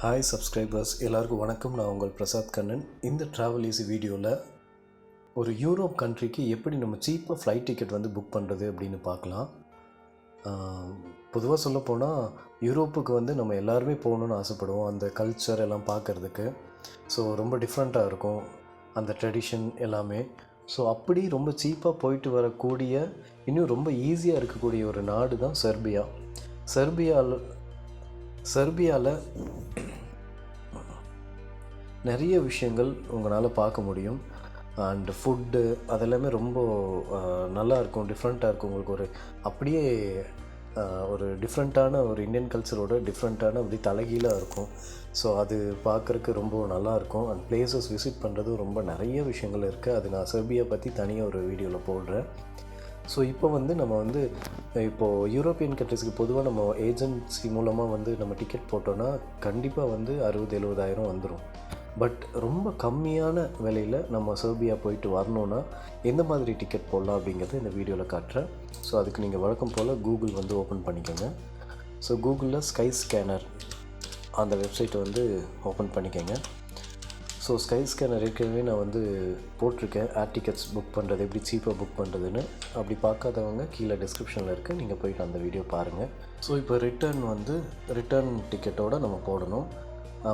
Hi subscribers எல்லாருக்கும் வணக்கம். நான் உங்கள் பிரசாத் கண்ணன். இந்த ட்ராவல் ஈஸி வீடியோவில் ஒரு யூரோப் கண்ட்ரிக்கு எப்படி நம்ம சீப்பாக ஃப்ளைட் டிக்கெட் வந்து புக் பண்ணுறது அப்படின்னு பார்க்கலாம். பொதுவாக சொல்லப்போனால் யூரோப்புக்கு வந்து நம்ம எல்லாருமே போகணுன்னு ஆசைப்படுவோம், அந்த கல்ச்சர் எல்லாம் பார்க்குறதுக்கு. ஸோ ரொம்ப டிஃப்ரெண்ட்டாக இருக்கும் அந்த ட்ரெடிஷன் எல்லாமே. ஸோ அப்படி ரொம்ப சீப்பாக போயிட்டு வரக்கூடிய, இன்னும் ரொம்ப ஈஸியாக இருக்கக்கூடிய ஒரு நாடு தான் செர்பியா. செர்பியாவில் நிறைய விஷயங்கள் உங்களால் பார்க்க முடியும். அண்ட் ஃபுட்டு அதெல்லாமே ரொம்ப நல்லா இருக்கும், டிஃப்ரெண்ட்டாக இருக்கும். உங்களுக்கு ஒரு அப்படியே ஒரு டிஃப்ரெண்ட்டான ஒரு இந்தியன் கல்ச்சரோட டிஃப்ரெண்ட்டான அப்படி தலைகீழாக இருக்கும். ஸோ அது பார்க்குறக்கு ரொம்ப நல்லாயிருக்கும். அண்ட் பிளேசஸ் விசிட் பண்ணுறதும் ரொம்ப நிறைய விஷயங்கள் இருக்குது. அது நான் செர்பியா பற்றி தனியாக ஒரு வீடியோவில் போடுறேன். ஸோ இப்போ வந்து நம்ம வந்து இப்போது யூரோப்பியன் கண்ட்ரிஸ்க்கு பொதுவாக நம்ம ஏஜென்சி மூலமாக வந்து நம்ம டிக்கெட் போட்டோன்னா கண்டிப்பாக வந்து 60,000-70,000 வந்துடும். பட் ரொம்ப கம்மியான விலையில் நம்ம செர்பியா போயிட்டு வரணுன்னா எந்த மாதிரி டிக்கெட் போடலாம் அப்படிங்கிறத இந்த வீடியோவில் காட்டுறேன். ஸோ அதுக்கு நீங்கள் வழக்கம் போல் கூகுள் வந்து ஓப்பன் பண்ணிக்கோங்க. ஸோ கூகுளில் ஸ்கை ஸ்கேனர் அந்த வெப்சைட்டை வந்து ஓப்பன் பண்ணிக்கோங்க. ஸோ ஸ்கை ஸ்கேனர் ஏற்கனவே நான் வந்து போட்டிருக்கேன், ஏர் டிக்கெட்ஸ் புக் பண்ணுறது எப்படி சீப்பாக புக் பண்ணுறதுன்னு. அப்படி பார்க்காதவங்க கீழே டிஸ்கிரிப்ஷனில் இருக்குது, நீங்கள் போய்ட்டு அந்த வீடியோ பாருங்கள். ஸோ இப்போ ரிட்டர்ன் டிக்கெட்டோடு நம்ம போடணும்.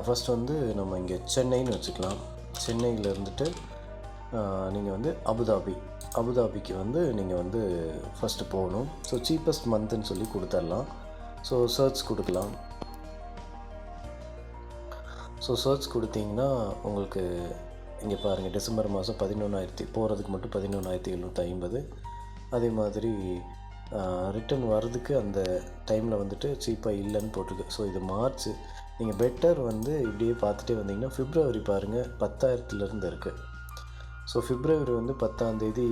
ஃபஸ்ட் வந்து நம்ம இங்கே சென்னைன்னு வச்சுக்கலாம். சென்னையில் இருந்துட்டு நீங்கள் வந்து அபுதாபிக்கு வந்து நீங்கள் வந்து ஃபஸ்ட்டு போகணும். ஸோ சீப்பஸ்ட் மந்த்துன்னு சொல்லி கொடுத்துடலாம். ஸோ சர்ச் கொடுக்கலாம். ஸோ சர்ச் கொடுத்தீங்கன்னா உங்களுக்கு இங்கே பாருங்கள், டிசம்பர் மாதம் 11,000 போகிறதுக்கு மட்டும் 11,750. அதே மாதிரி ரிட்டன் வர்றதுக்கு அந்த டைமில் வந்துட்டு சீப்பாக இல்லைன்னு போட்டிருக்கு. ஸோ இது மார்ச். நீங்கள் பெட்டர் வந்து இப்படியே பார்த்துட்டே வந்தீங்கன்னா பிப்ரவரி பாருங்கள் 10,000 இருக்குது. ஸோ பிப்ரவரி வந்து 10ஆம் தேதி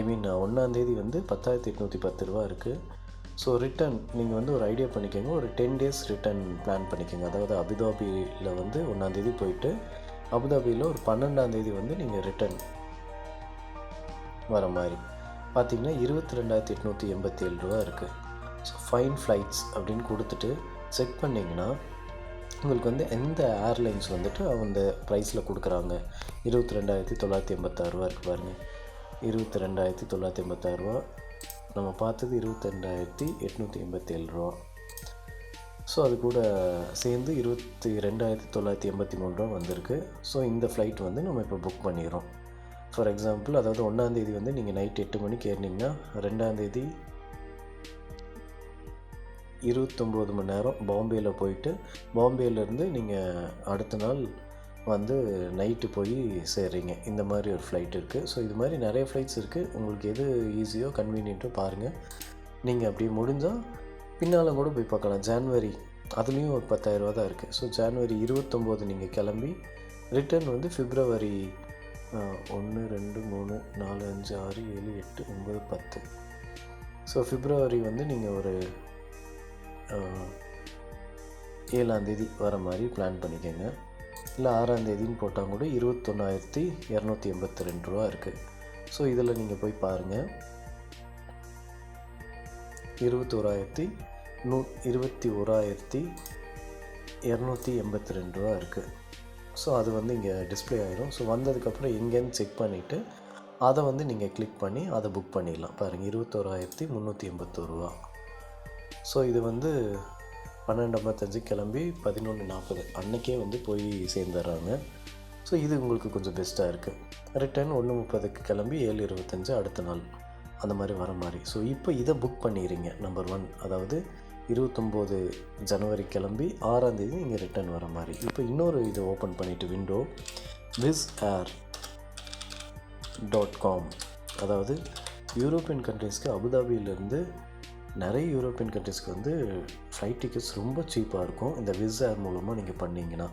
1ஆம் தேதி வந்து 10,810 ரூபா இருக்குது. ஸோ ரிட்டன் நீங்கள் வந்து ஒரு ஐடியா பண்ணிக்கோங்க, ஒரு 10 days ரிட்டன் பிளான் பண்ணிக்கோங்க. அதாவது அபுதாபியில் வந்து 1ஆம் தேதி போயிட்டு அபுதாபியில் ஒரு 12ஆம் தேதி வந்து நீங்கள் ரிட்டன் வர மாதிரி பார்த்தீங்கன்னா 22,887 ரூபா இருக்குது. ஸோ ஃபைன் ஃப்ளைட்ஸ் அப்படின்னு கொடுத்துட்டு செக் பண்ணிங்கன்னா உங்களுக்கு வந்து எந்த ஏர்லைன்ஸ் வந்துட்டு அந்த ப்ரைஸில் கொடுக்குறாங்க. 22,986 ரூபா இருக்குது பாருங்கள். 22,986 ரூபா. நம்ம பார்த்தது 22,887 ரூபா. ஸோ அது கூட சேர்ந்து 22,983 ரூபா வந்திருக்கு. ஸோ இந்த ஃப்ளைட் வந்து நம்ம இப்போ புக் பண்ணிடுறோம். ஃபார் எக்ஸாம்பிள், அதாவது 1ஆம் தேதி வந்து நீங்கள் நைட் 8 மணிக்கு ஏறினீங்கன்னா 2ஆம் தேதி 29 மணி நேரம் பாம்பேயில் போயிட்டு பாம்பேலேருந்து நீங்கள் அடுத்த நாள் வந்து நைட்டு போய் சேர்றீங்க. இந்த மாதிரி ஒரு ஃப்ளைட் இருக்குது. ஸோ இது மாதிரி நிறைய ஃப்ளைட்ஸ் இருக்குது. உங்களுக்கு எது ஈஸியோ கன்வீனியன்ட்டோ பாருங்கள். நீங்கள் அப்படி முடிஞ்சால் பின்னால் கூட போய் பார்க்கலாம். ஜான்வரி அதுலேயும் ஒரு 10,000 ரூபா தான் இருக்குது. ஸோ ஜான்வரி 29 நீங்கள் கிளம்பி ரிட்டர்ன் வந்து பிப்ரவரி 1, 2, 3, 4, 5, 6, 7, 8, 9, 10. ஸோ பிப்ரவரி வந்து நீங்கள் ஒரு 7ஆம் தேதி வர மாதிரி பிளான் பண்ணிக்கோங்க. இல்லை 6ஆம் தேதின்னு போட்டால் கூட 21,282 ரூபா இருக்குது. ஸோ இதில் நீங்கள் போய் பாருங்கள், 21,282 ரூபா இருக்குது. ஸோ அது வந்து இங்கே டிஸ்பிளே ஆகிடும். ஸோ வந்ததுக்கப்புறம் எங்கேன்னு செக் பண்ணிவிட்டு அதை வந்து நீங்கள் கிளிக் பண்ணி அதை புக் பண்ணிடலாம். பாருங்கள், 21,381 ரூபா. ஸோ இது வந்து 12:55 கிளம்பி 11:40 அன்றைக்கே வந்து போய் சேர்ந்துடுறாங்க. ஸோ இது உங்களுக்கு கொஞ்சம் பெஸ்ட்டாக இருக்குது. ரிட்டர்ன் 1:30 கிளம்பி 7:25 அடுத்த நாள் அந்த மாதிரி வர மாதிரி. ஸோ இப்போ இதை புக் பண்ணிடுறீங்க. நம்பர் 1, அதாவது 29 ஜனவரி கிளம்பி 6ஆம் தேதி நீங்கள் ரிட்டர்ன் வர மாதிரி. இப்போ இன்னொரு இதை ஓப்பன் பண்ணிவிட்டு விண்டோ wizzair.com, அதாவது யூரோப்பியன் கண்ட்ரீஸ்க்கு அபுதாபியிலேருந்து நிறைய யூரோப்பியன் கண்ட்ரிஸ்க்கு வந்து ஃப்ளைட் டிக்கெட்ஸ் ரொம்ப சீப்பாக இருக்கும் இந்த விஸ் ஏர் மூலமாக நீங்கள் பண்ணிங்கன்னா.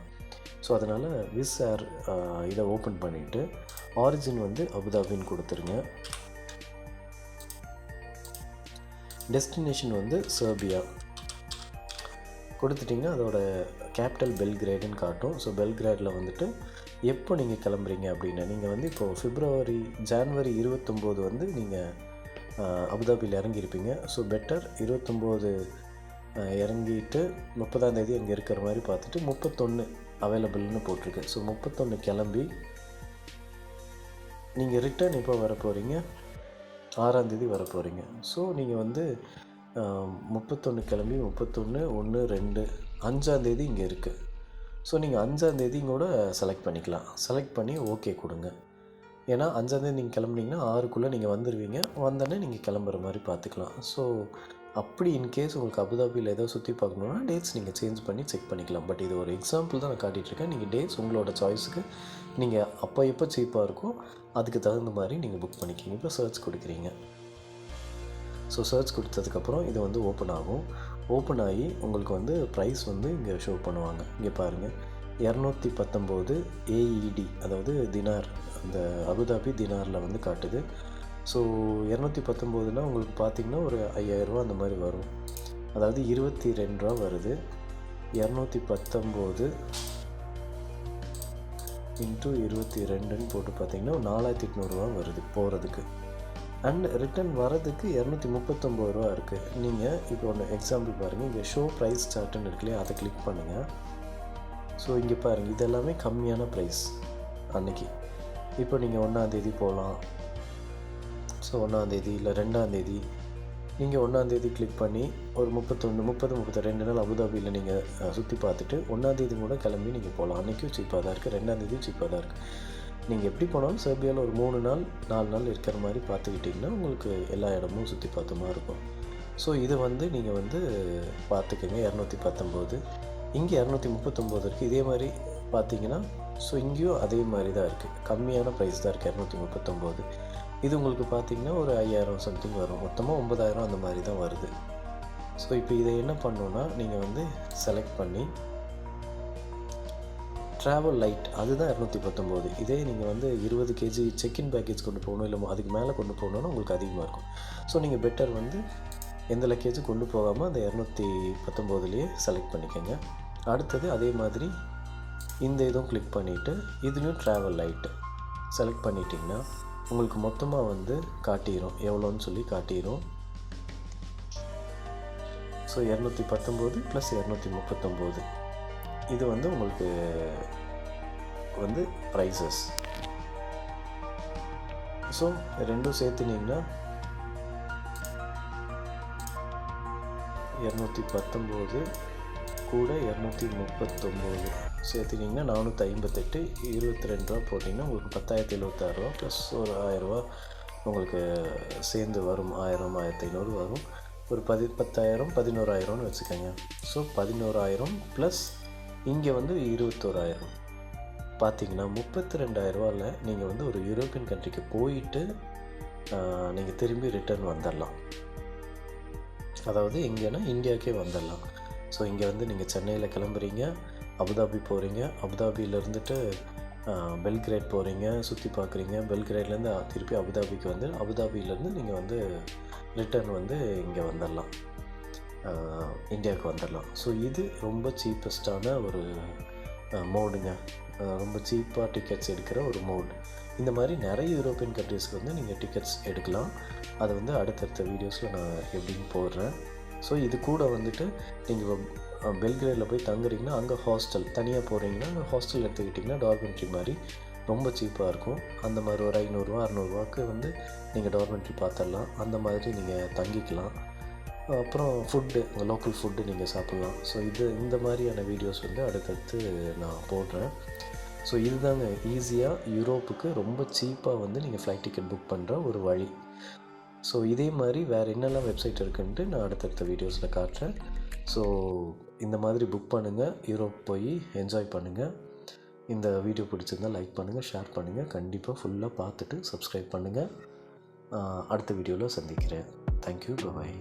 ஸோ அதனால் விஸ் ஏர் இதை ஓப்பன் பண்ணிவிட்டு ஆரிஜின் வந்து அபுதாபின்னு கொடுத்துருங்க. டெஸ்டினேஷன் வந்து செர்பியா கொடுத்துட்டிங்கன்னா அதோட கேபிட்டல் பெல்கிரேடுன்னு காட்டும். ஸோ பெல்கிரேடில் வந்துட்டு எப்போ நீங்கள் கிளம்புறீங்க அப்படின்னு நீங்கள் வந்து இப்போது ஜான்வரி 29 வந்து நீங்கள் அபுதாபியில் இறங்கியிருப்பீங்க. ஸோ பெட்டர் 29 இறங்கிட்டு 30ஆம் தேதி அங்கே இருக்கிற மாதிரி பார்த்துட்டு 31 அவைலபிள்னு போட்டிருக்கு. ஸோ 31 கிளம்பி நீங்கள் ரிட்டர்ன் எப்போ வர போகிறீங்க, 6ஆம் தேதி வர போகிறீங்க. ஸோ நீங்கள் வந்து 31 கிளம்பி 31, 1, 2, 5ஆம் தேதி இங்கே இருக்குது. ஸோ நீங்கள் 5ஆம் தேதி கூட செலக்ட் பண்ணிக்கலாம். செலக்ட் பண்ணி ஓகே கொடுங்க. ஏன்னா 5ஆம் தேதி நீங்கள் கிளம்புனீங்கன்னா 6க்குள்ளே நீங்கள் வந்துடுவீங்க. வந்தோடனே நீங்கள் கிளம்புற மாதிரி பார்த்துக்கலாம். ஸோ அப்படி இன்கேஸ் உங்களுக்கு அபுதாபியில் ஏதோ சுற்றி பார்க்கணுன்னா டேட்ஸ் நீங்கள் சேஞ்ச் பண்ணி செக் பண்ணிக்கலாம். பட் இது ஒரு எக்ஸாம்பிள் தான் நான் காட்டிகிட்ருக்கேன். நீங்கள் டேட்ஸ் உங்களோட சாய்ஸுக்கு நீங்கள் அப்போ எப்போ சீப்பாக இருக்கோ அதுக்கு தகுந்த மாதிரி நீங்கள் புக் பண்ணிக்கிங்க. இப்போ சர்ச் கொடுக்குறீங்க. ஸோ சர்ச் கொடுத்ததுக்கப்புறம் இது வந்து ஓப்பன் ஆகும். ஓப்பன் ஆகி உங்களுக்கு வந்து ப்ரைஸ் வந்து இங்கே ஷோ பண்ணுவாங்க. இங்கே பாருங்கள், 219 AED, அதாவது தினார், அந்த அபுதாபி தினாரில் வந்து காட்டுது. ஸோ 219னா உங்களுக்கு பார்த்திங்கன்னா ஒரு 5000 ரூபா அந்த மாதிரி வரும். அதாவது 22 ரூபா வருது. 219 இன்ட்டு 22ன்னு போட்டு பார்த்திங்கன்னா 4800 ரூபா வருது போகிறதுக்கு. அண்ட் ரிட்டன் வரதுக்கு 239 ரூபா இருக்குது. நீங்கள் இப்போ ஒன்று எக்ஸாம்பிள் பாருங்கள். இங்கே ஷோ ப்ரைஸ் சார்ட்டுன்னு இருக்கு இல்லையா, அதை கிளிக் பண்ணுங்கள். ஸோ இங்கே பாருங்கள், இதெல்லாமே கம்மியான ப்ரைஸ் அன்றைக்கி. இப்போ நீங்கள் 1ஆம் தேதி போகலாம். ஸோ 1ஆம் தேதி இல்லை 2ஆம் தேதி, நீங்கள் 1ஆம் தேதி கிளிக் பண்ணி ஒரு 31, 30, 32 நாள் அபுதாபியில் நீங்கள் சுற்றி பார்த்துட்டு 1ஆம் தேதி கூட கிளம்பி நீங்கள் போகலாம். அன்றைக்கும் சீப்பாக தான் இருக்குது, 2ஆம் தேதியும் சீப்பாக தான் இருக்குது. நீங்கள் எப்படி போனாலும் செர்பியாவில் ஒரு 3 நாள் 4 நாள் இருக்கிற மாதிரி பார்த்துக்கிட்டிங்கன்னா உங்களுக்கு எல்லா இடமும் சுற்றி பார்த்த மாதிரி இருக்கும். ஸோ இது வந்து நீங்கள் வந்து பார்த்துக்கங்க. 219, இங்கே 239 இருக்குது. இதே மாதிரி பார்த்தீங்கன்னா ஸோ இங்கேயும் அதே மாதிரி தான் இருக்குது, கம்மியான ப்ரைஸ் தான் இருக்குது, 239. இது உங்களுக்கு பார்த்திங்கன்னா ஒரு 5000 சம்திங் வரும். மொத்தமாக 9000 அந்த மாதிரி தான் வருது. ஸோ இப்போ இதை என்ன பண்ணணுன்னா நீங்கள் வந்து செலக்ட் பண்ணி ட்ராவல் லைட், அதுதான் 219. இதே நீங்கள் வந்து 20 kg செக்இன் பேக்கேஜ் கொண்டு போகணும், இல்லை அதுக்கு மேலே கொண்டு போகணுன்னா உங்களுக்கு அதிகமாக இருக்கும். ஸோ நீங்கள் பெட்டர் வந்து எந்த லக்கேஜ் கொண்டு போகாமல் அந்த 219லேயே செலக்ட் பண்ணிக்கோங்க. அடுத்தது அதே மாதிரி இந்த இதுவும் கிளிக் பண்ணிவிட்டு இதுலேயும் ட்ராவல் லைட்டு செலக்ட் பண்ணிட்டிங்கன்னா உங்களுக்கு மொத்தமாக வந்து காட்டிடும், எவ்வளோன்னு சொல்லி காட்டிடும். ஸோ 219 + 239 இது வந்து உங்களுக்கு வந்து ப்ரைஸஸ். ஸோ ரெண்டும் சேர்த்துனீங்கன்னா 219 கூட 239 சேர்த்துட்டிங்கன்னா 458, 22 ரூபா போட்டிங்கன்னா உங்களுக்கு 10,076 ரூபா ப்ளஸ் ஒரு 1000 ரூபா உங்களுக்கு சேர்ந்து வரும். 1000, 1500 வரும். ஒரு 10,000, 11,000ன்னு வச்சுக்கோங்க. ஸோ 11,000 ப்ளஸ் இங்கே வந்து 21,000 பார்த்தீங்கன்னா 32,000 ரூபாவில் நீங்கள் வந்து ஒரு யூரோப்பியன் கண்ட்ரிக்கு போயிட்டு நீங்கள் திரும்பி ரிட்டர்ன் வந்துடலாம். அதாவது எங்கேனா இந்தியாவுக்கே வந்துடலாம். ஸோ இங்கே வந்து நீங்கள் சென்னையில் கிளம்புறீங்க, அபுதாபி போகிறீங்க, அபுதாபியில் இருந்துட்டு பெல்கிரேட் போகிறீங்க, சுற்றி பார்க்குறீங்க, பெல்கிரேட்லேருந்து திருப்பி அபுதாபிக்கு வந்து அபுதாபியிலேருந்து நீங்கள் வந்து ரிட்டர்ன் வந்து இங்கே வந்துடலாம், இந்தியாவுக்கு வந்துடலாம். ஸோ இது ரொம்ப சீப்பஸ்டான ஒரு மோடுங்க. ரொம்ப சீப்பாக டிக்கெட்ஸ் எடுக்கிற ஒரு மோட். இந்த மாதிரி நிறைய யூரோப்பியன் கண்ட்ரீஸ்க்கு வந்து நீங்கள் டிக்கெட்ஸ் எடுக்கலாம். அதை வந்து அடுத்தடுத்த வீடியோஸில் நான் எப்படின்னு போடுறேன். ஸோ இது கூட வந்துட்டு நீங்கள் பெல்கிரேடில் போய் தங்குறீங்கன்னா அங்கே ஹாஸ்டல் தனியாக போகிறீங்கன்னா அங்கே ஹாஸ்டல் எடுத்துக்கிட்டிங்கன்னா டார்மெண்ட்ரி மாதிரி ரொம்ப சீப்பாக இருக்கும். அந்த மாதிரி ஒரு 500 ரூபா 600 ரூபாய்க்கு வந்து நீங்கள் டார்மெண்ட்ரி பார்த்துடலாம். அந்த மாதிரி நீங்கள் தங்கிக்கலாம். அப்புறம் ஃபுட்டு, உங்கள் லோக்கல் ஃபுட்டு நீங்கள் சாப்பிட்லாம். ஸோ இந்த மாதிரியான வீடியோஸ் வந்து அடுத்தடுத்து நான் போடுறேன். ஸோ இதுதாங்க ஈஸியாக யூரோப்புக்கு ரொம்ப சீப்பாக வந்து நீங்கள் ஃப்ளைட் டிக்கெட் புக் பண்ணுற ஒரு வழி. ஸோ இதே மாதிரி வேறு என்னெல்லாம் வெப்சைட் இருக்குன்ட்டு நான் அடுத்தடுத்த வீடியோஸில் காட்டுறேன். ஸோ இந்த மாதிரி புக் பண்ணுங்கள், யூரோப் போய் என்ஜாய் பண்ணுங்கள். இந்த வீடியோ பிடிச்சிருந்தால் லைக் பண்ணுங்கள், ஷேர் பண்ணுங்கள். கண்டிப்பாக ஃபுல்லாக பார்த்துட்டு சப்ஸ்கிரைப் பண்ணுங்கள். அடுத்த வீடியோவில் சந்திக்கிறேன். தேங்க்யூ, பாய்.